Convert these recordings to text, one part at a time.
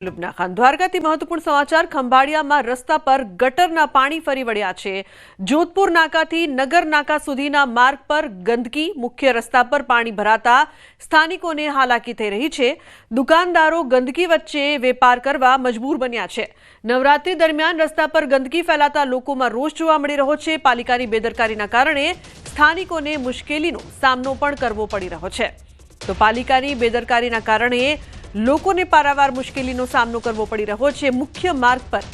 દ્વારકાથી મહત્વપૂર્ણ સમાચાર ખંભાળિયામાં રસ્તા પર ગટરના પાણી ફરી વળ્યા છે। જોધપુર નાકાથી નગર નાકા સુધીના માર્ગ પર ગંદકી, મુખ્ય રસ્તા પર પાણી ભરાતા સ્થાનિકોને હાલાકી થઈ રહી છે। દુકાનદારો ગંદકી વચ્ચે વેપાર કરવા મજબૂર બન્યા છે। નવરાત્રી દરમિયાન રસ્તા પર ગંદકી ફેલાતા લોકોમાં રોષ જોવા મળી રહ્યો છે। પાલિકાની બેદરકારીના કારણે સ્થાનિકોને મુશ્કેલીનો સામનો પણ કરવો પડી રહ્યો છે। તો પાલિકાની બેદરકારીના કારણે લોકોને પારાવાર મુશ્કેલીનો સામનો કરવો પડી રહ્યો છે। મુખ્ય માર્ગ પર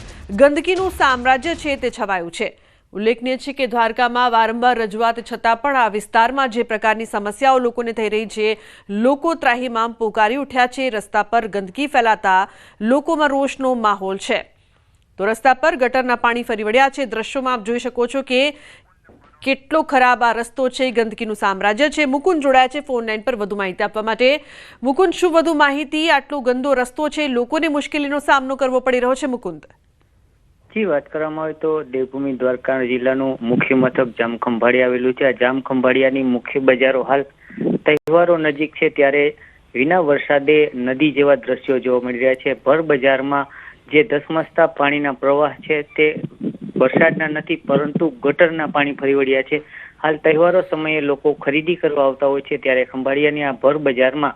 ગંદકીનું સામ્રાજ્ય છે તે છવાયું છે। ઉલ્લેખનીય છે કે દ્વારકામાં વારંવાર રજૂઆત છતાં પણ આ વિસ્તારમાં જે પ્રકારની સમસ્યાઓ લોકોને થઈ રહી છે, લોકો ત્રાહિમામ પોકારી ઉઠ્યા છે। રસ્તા પર ગંદકી ફેલાતા લોકોમાં રોષનો માહોલ છે। તો રસ્તા પર ગટરના પાણી ફરી વળ્યા છે। દ્રશ્યોમાં આપ જોઈ શકો છો કે કેટલો ખરાબ આ રસ્તો છે, ગંદકીનું સામ્રાજ્ય છે। મુકુંદ જોડાયા છે ફોન લાઈન પર વધુ માહિતી આપવા માટે। મુકુંદ, શું વધુ માહિતી? આટલો ગંદો રસ્તો છે, લોકોને મુશ્કેલીનો સામનો કરવો પડી રહ્યો છે। મુકુંદ જી, વાત કરવામાં આવે તો દેવભૂમિ દ્વારકા જિલ્લાનું મુખ્ય મથક જામખંભાળિયા આવેલું છે। આ જામખંભાળિયાની મુખ્ય બજારો હાલ તહેવારો નજીક છે ત્યારે વિના વરસાદે નદી જેવા દ્રશ્યો જોવા મળી રહ્યા છે। ભર બજારમાં જે ધસમસતા પાણીના પ્રવાહ છે તે વરસાદના નથી પરંતુ ગટરના પાણી ફરી વળ્યા છે। હાલ તહેવારો સમયે લોકો ખરીદી કરવા આવતા હોય છે ત્યારે ખંભાળિયાની આ ભર બજારમાં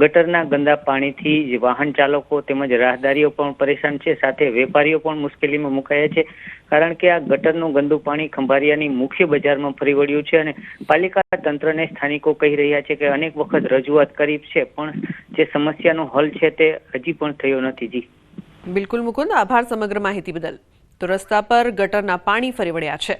ગટરના ગંદા પાણીથી વાહન ચાલકો તેમજ રાહદારીઓ પણ પરેશાન છે, સાથે વેપારીઓ પણ મુશ્કેલીમાં મુકાયા છે, કારણ કે આ ગટરનું ગંદુ પાણી ખંભાળિયાની મુખ્ય બજારમાં ફરી વળ્યું છે। અને પાલિકા તંત્રને સ્થાનિકો કહી રહ્યા છે કે અનેક વખત રજૂઆત કરી છે પણ જે સમસ્યાનો હલ છે તે હજી પણ થયો નથી। જી બિલકુલ મુકુંદ, આભાર સમગ્ર માહિતી બદલ। તો રસ્તા પર ગટરના પાણી ફરી વળ્યા છે।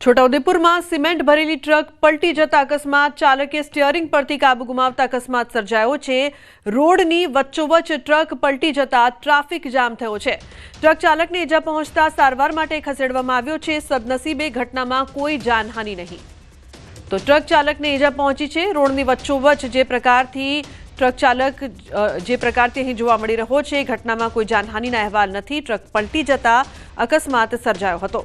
છોટાઉદેપુરમાં સિમેન્ટ ભરેલી ટ્રક પલટી જતા અકસ્માત, ચાલકે સ્ટીયરિંગ પરથી કાબુ ગુમાવતા અકસ્માત સર્જાયો છે। રોડની વચ્ચોવચ્ચ ટ્રક પલટી જતા ટ્રાફિક જામ થયો છે। ટ્રક ચાલકને ઈજા પહોંચતા સારવાર માટે ખસેડવામાં આવ્યો છે। સદનસીબે ઘટનામાં કોઈ જાનહાનિ નહીં। તો ટ્રક ચાલકને ઈજા પહોંચી છે। રોડની વચ્ચોવચ્ચ જે પ્રકારથી ટ્રક ચાલક અહીં જોવા મળી રહ્યો છે, ઘટનામાં કોઈ જાનહાનિના અહેવાલ નથી। ટ્રક પલટી જતા અકસ્માત સર્જાયો હતો।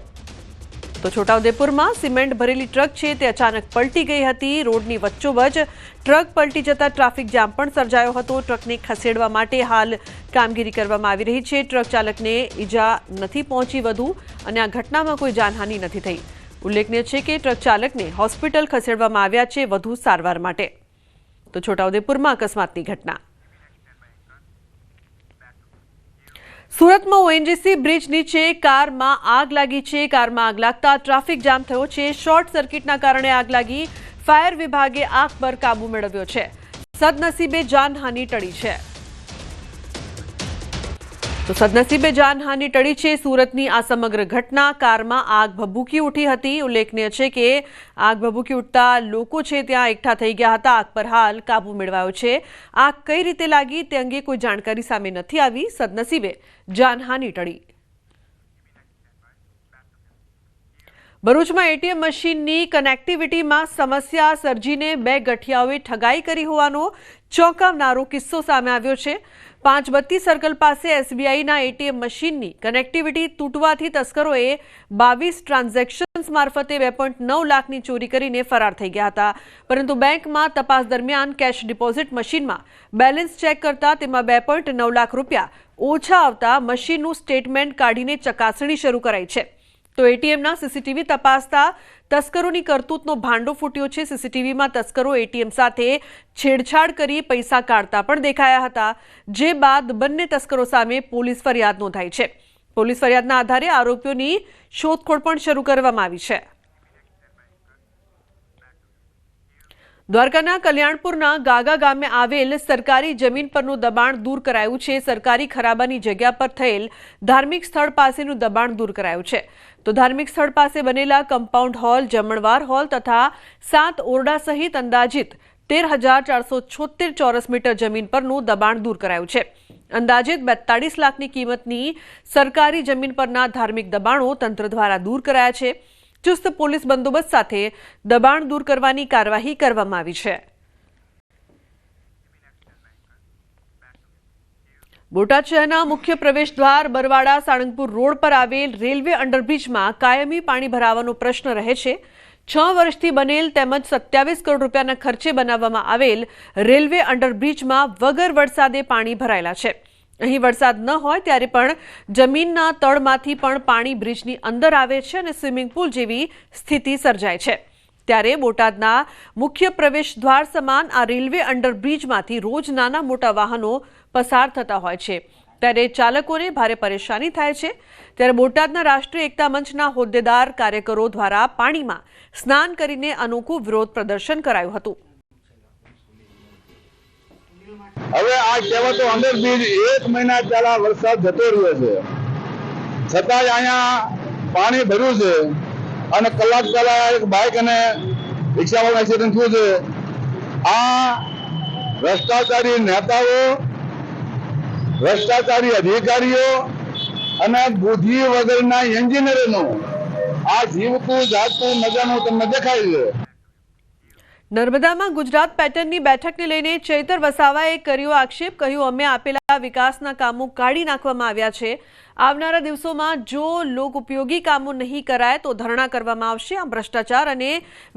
તો છોટાઉદેપુરમાં સિમેન્ટ ભરેલી ટ્રક છે તે અચાનક પલટી ગઈ હતી। રોડની વચ્ચોવચ્ચ ટ્રક પલટી જતા ટ્રાફિક જામ પણ સર્જાયો હતો। ટ્રકને ખસેડવા માટે હાલ કામગીરી કરવામાં આવી રહી છે। ટ્રક ચાલકને ઈજા નથી પહોંચી વધુ અને આ ઘટનામાં કોઈ જાનહાનિ નથી થઈ। ઉલ્લેખનીય છે કે ટ્રક ચાલકને હોસ્પિટલ ખસેડવામાં આવ્યા છે વધુ સારવાર માટે। તો છોટાઉદેપુરમાં અકસ્માતની ઘટના। સુરતમાં ઓએનજીસી બ્રિજ નીચે કારમાં આગ લાગી છે। કારમાં આગ લાગતા ટ્રાફિક જામ થયો છે। શોર્ટ સર્કિટના કારણે આગ લાગી। ફાયર વિભાગે આગ પર કાબુ મેળવ્યો છે। સદનસીબે જાનહાનિ ટળી છે। તો સદનસીબે જાનહાનિ ટળી છે। સુરતની આ સમગ્ર ઘટના, કારમાં આગ ભભૂકી ઉઠી હતી। ઉલ્લેખનીય છે કે આગ ભભૂકી ઉઠતા લોકો છે ત્યાં એકઠા થઈ ગયા હતા। આગ પર હાલ કાબુ મેળવાયો છે। આગ કઈ રીતે લાગી તે અંગે કોઈ જાણકારી સામે નથી આવી। સદનસીબે જાનહાનિ ટળી। ભરૂચમાં એટીએમ મશીનની કનેક્ટિવિટીમાં સમસ્યા સર્જીને બે ગઠિયાઓએ ઠગાઈ કરી હોવાનો ચોંકાવનારો કિસ્સો સામે આવ્યો છે। 532 સર્કલ પાસે એસબીઆઈના એટીએમ મશીનની કનેક્ટિવિટી તૂટવાથી તસ્કરોએ 22 ટ્રાન્ઝેક્શન્સ મારફતે 2.9 લાખની ચોરી કરીને ફરાર થઈ ગયા હતા। પરંતુ બેંકમાં તપાસ દરમિયાન કેશ ડિપોઝિટ મશીનમાં બેલેન્સ ચેક કરતા તેમાં 2.9 લાખ રૂપિયા ઓછા આવતા મશીનનું સ્ટેટમેન્ટ કાઢીને ચકાસણી શરૂ કરાઈ છે। તો એટીએમના સીસીટીવી તપાસતા તસ્કરોની કરતૂતનો ભાંડો ફૂટ્યો છે। સીસીટીવીમાં તસ્કરો એટીએમ સાથે છેડછાડ કરી પૈસા કાઢતા પણ દેખાયા હતા, જે બાદ બંને તસ્કરો સામે પોલીસ ફરિયાદ નોંધાઈ છે। પોલીસ ફરિયાદના આધારે આરોપીઓની શોધખોળ પણ શરૂ કરવામાં આવી છે। દ્વારકાના કલ્યાણપુરના ગાગા ગામે આવેલ સરકારી જમીન પરનું દબાણ દૂર કરાયું છે। સરકારી ખરાબાની જગ્યા પર થયેલ ધાર્મિક સ્થળ પાસેનું દબાણ દૂર કરાયું છે। તો ધાર્મિક સ્થળ પાસે બનેલા કમ્પાઉન્ડ હોલ, જમણવાર હોલ તથા 7 ઓરડા સહિત અંદાજિત 13,476 ચોરસ મીટર જમીન પરનું દબાણ દૂર કરાયું છે। અંદાજિત 42 લાખની કિંમતની સરકારી જમીન પરના ધાર્મિક દબાણો તંત્ર દ્વારા દૂર કરાયા છે। ચુસ્ત પોલીસ બંદોબસ્ત સાથે દબાણ દૂર કરવાની કાર્યવાહી કરવામાં આવી છે। બોટાદ શહેરના મુખ્ય પ્રવેશ દ્વાર બરવાડા સાળંગપુર રોડ પર આવેલ રેલવે અંડરબ્રિજમાં કાયમી પાણી ભરાવાનો પ્રશ્ન રહે છે। 6 વર્ષથી બનેલ તેમજ 27 કરોડ રૂપિયાના ખર્ચે બનાવવામાં આવેલ રેલવે અંડરબ્રિજમાં વગર વરસાદે પાણી ભરાયેલા છે। અહીં વરસાદ ન હોય ત્યારે પણ જમીનના તળમાંથી પણ પાણી બ્રિજની અંદર આવે છે અને સ્વિમિંગ પુલ જેવી સ્થિતિ સર્જાય છે। ત્યારે બોટાદના મુખ્ય પ્રવેશ દ્વાર સમાન આ રેલવે અંડરબ્રિજમાંથી રોજ નાના મોટા વાહનો પસાર થતા હોય છે, ત્યારે ચાલકોને ભારે પરેશાની થાય છે। ત્યારે બોટાદના રાષ્ટ્રીય એકતા મંચના હોદ્દેદાર કાર્યકરો દ્વારા પાણીમાં સ્નાન કરીને અનોખું વિરોધ પ્રદર્શન કરાયું હતું। હવે આ કહેવાતો અંડરબ્રિજ 1 મહિના પહેલા વરસાદ જતો રહ્યો છે, છતાંય અહીંયા પાણી ભર્યું છે અને કલાક પહેલા એક બાઇક અને રિક્ષાવાળાનું એક્સિડન્ટ થયું છે। આ ભ્રષ્ટાચારી નેતાઓ, ભ્રષ્ટાચારી અધિકારીઓ અને બુદ્ધિ વગરના એન્જિનિયરોનું આ જીવતું જાગતું નજારું તમને દેખાય છે। નર્મદામાં ગુજરાત પેટર્નની બેઠકને લઈને ચૈતર વસાવાએ કર્યો આક્ષેપ, કહ્યું અમે આપેલા વિકાસના કામો કાઢી નાખવામાં આવ્યા છે। આવનારા દિવસોમાં જો લોક ઉપયોગી કામો નહીં કરાય તો ધરણા કરવામાં આવશે। આમ ભ્રષ્ટાચાર અને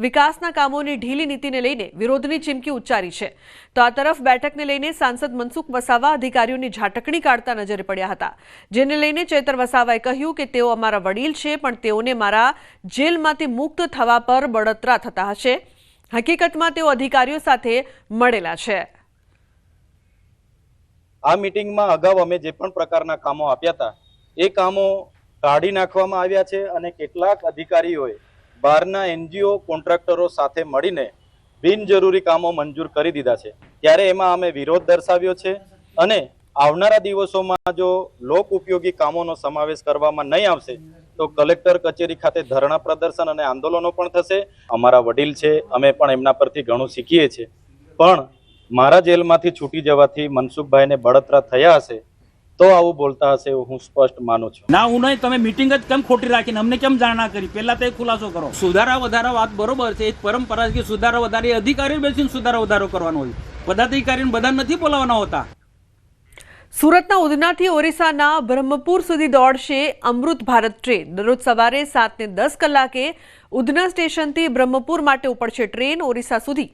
વિકાસના કામોની ઢીલી નીતિને લઈને વિરોધની ચીમકી ઉચ્ચારી છે। તો આ તરફ બેઠકને લઈને સાંસદ મનસુખ વસાવા અધિકારીઓની ઝાટકણી કાઢતા નજરે પડ્યા હતા, જેને લઈને ચૈતર વસાવાએ કહ્યું કે તેઓ અમારા વડીલ છે, પણ તેઓને મારા જેલમાંથી મુક્ત થવા પર બળતરા થતા હશે। હકીકતમાં તેઓ અધિકારીઓ સાથે મળેલા છે। આ મીટિંગમાં અગાઉ અમે જે પણ પ્રકારના કામો આપ્યા હતા એ કામો કાઢી નાખવામાં આવ્યા છે અને કેટલાક અધિકારીઓએ બહારના એનજીઓ કોન્ટ્રાક્ટરો સાથે મળીને બિનજરૂરી કામો મંજૂર કરી દીધા છે। ત્યારે એમાં અમે વિરોધ દર્શાવ્યો છે અને આવનારા દિવસોમાં જો લોક ઉપયોગી કામોનો સમાવેશ કરવામાં નહીં આવશે તો કલેક્ટર કચેરી ખાતે ધરણા પ્રદર્શન અને આંદોલનો પણ થશે। અમારા વડીલ છે, અમે પણ એમના પરથી ઘણું શીખીએ છીએ, પણ મારા જેલમાંથી છૂટી જવાથી મનસુખભાઈને બળતરા થયા હશે તો આવું બોલતા હશે એવું હું સ્પષ્ટ માનું છું। ના હું નહીં, તમે મીટિંગ જ કેમ ખોટી રાખીને અમને કેમ જાણ ના કરી? પહેલા તો એ ખુલાસો કરો। સુધારા વધારા વાત બરોબર છે, એક પરંપરા છે કે સુધારા વધારે અધિકારીઓ બેસીને સુધારા વધારો કરવાનો હોય, પદાધિકારીને બધા નથી બોલાવવાના હોતા। સુરતના ઉધનાથી ઓરિસ્સાના બ્રહ્મપુર સુધી દોડશે અમૃત ભારત ટ્રેન। દરરોજ સવારે 7:10 કલાકે ઉધના સ્ટેશનથી બ્રહ્મપુર માટે ઉપડશે ટ્રેન। ઓરિસ્સા સુધી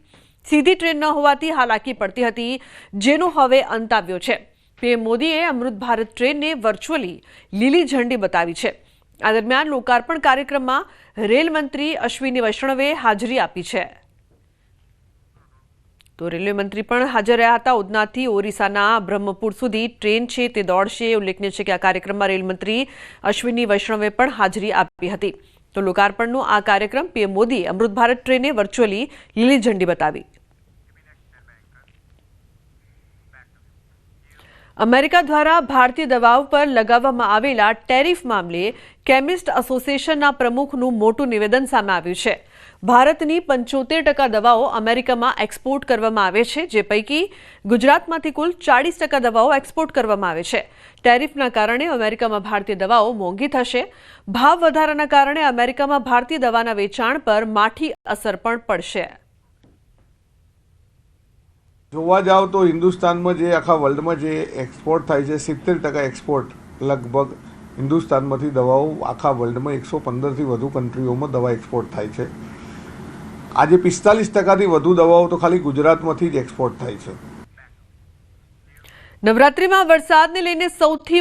સીધી ટ્રેન ન હોવાથી હાલાકી પડતી હતી, જેનો હવે અંત આવ્યો છે। પીએમ મોદીએ અમૃત ભારત ટ્રેનને વર્ચ્યુઅલી લીલી ઝંડી બતાવી છે। આ દરમિયાન લોકાર્પણ કાર્યક્રમમાં રેલ મંત્રી અશ્વિની વૈષ્ણવે હાજરી આપી છે। તો રેલવે મંત્રી પણ હાજર રહ્યા હતા। ઉધનાથી ઓરિસ્સાના બ્રહ્મપુર સુધી ટ્રેન છે તે દોડશે। ઉલ્લેખનીય છે કે આ કાર્યક્રમમાં રેલ મંત્રી અશ્વિની વૈષ્ણવે પણ હાજરી આપી હતી। તો લોકાર્પણનો આ કાર્યક્રમ પીએમ મોદી અમૃત ભારત ટ્રેને વર્ચ્યુઅલી લીલી ઝંડી બતાવી। અમેરિકા દ્વારા ભારતીય દવાઓ પર લગાવવામાં આવેલા ટેરિફ મામલે કેમિસ્ટ એસોસિએશનના પ્રમુખનું મોટું નિવેદન સામે આવ્યું છે। ભારતની 75% દવાઓ અમેરિકામાં એક્સપોર્ટ કરવામાં આવે છે, જે પૈકી ગુજરાતમાંથી કુલ 40% દવાઓ એક્સપોર્ટ કરવામાં આવે છે। ટેરિફના કારણે અમેરિકામાં ભારતીય દવાઓ મોંઘી થશે। ભાવ વધારાના કારણે અમેરિકામાં ભારતીય દવાના વેચાણ પર માઠી અસર પણ પડશે। જોવા જાવ તો હિન્દુસ્તાનમાં જે આખા વર્લ્ડમાં જે એક્સપોર્ટ થાય છે 70% એક્સપોર્ટ લગભગ હિન્દુસ્તાનમાંથી દવાઓ આખા વર્લ્ડમાં 115થી વધુ કન્ટ્રીઓમાં દવા એક્સપોર્ટ થાય છે। આજે 45%થી વધુ દવાઓ તો ખાલી ગુજરાતમાંથી જ એક્સપોર્ટ થાય છે। નવરાત્રિમાં વરસાદને લઈને સૌથી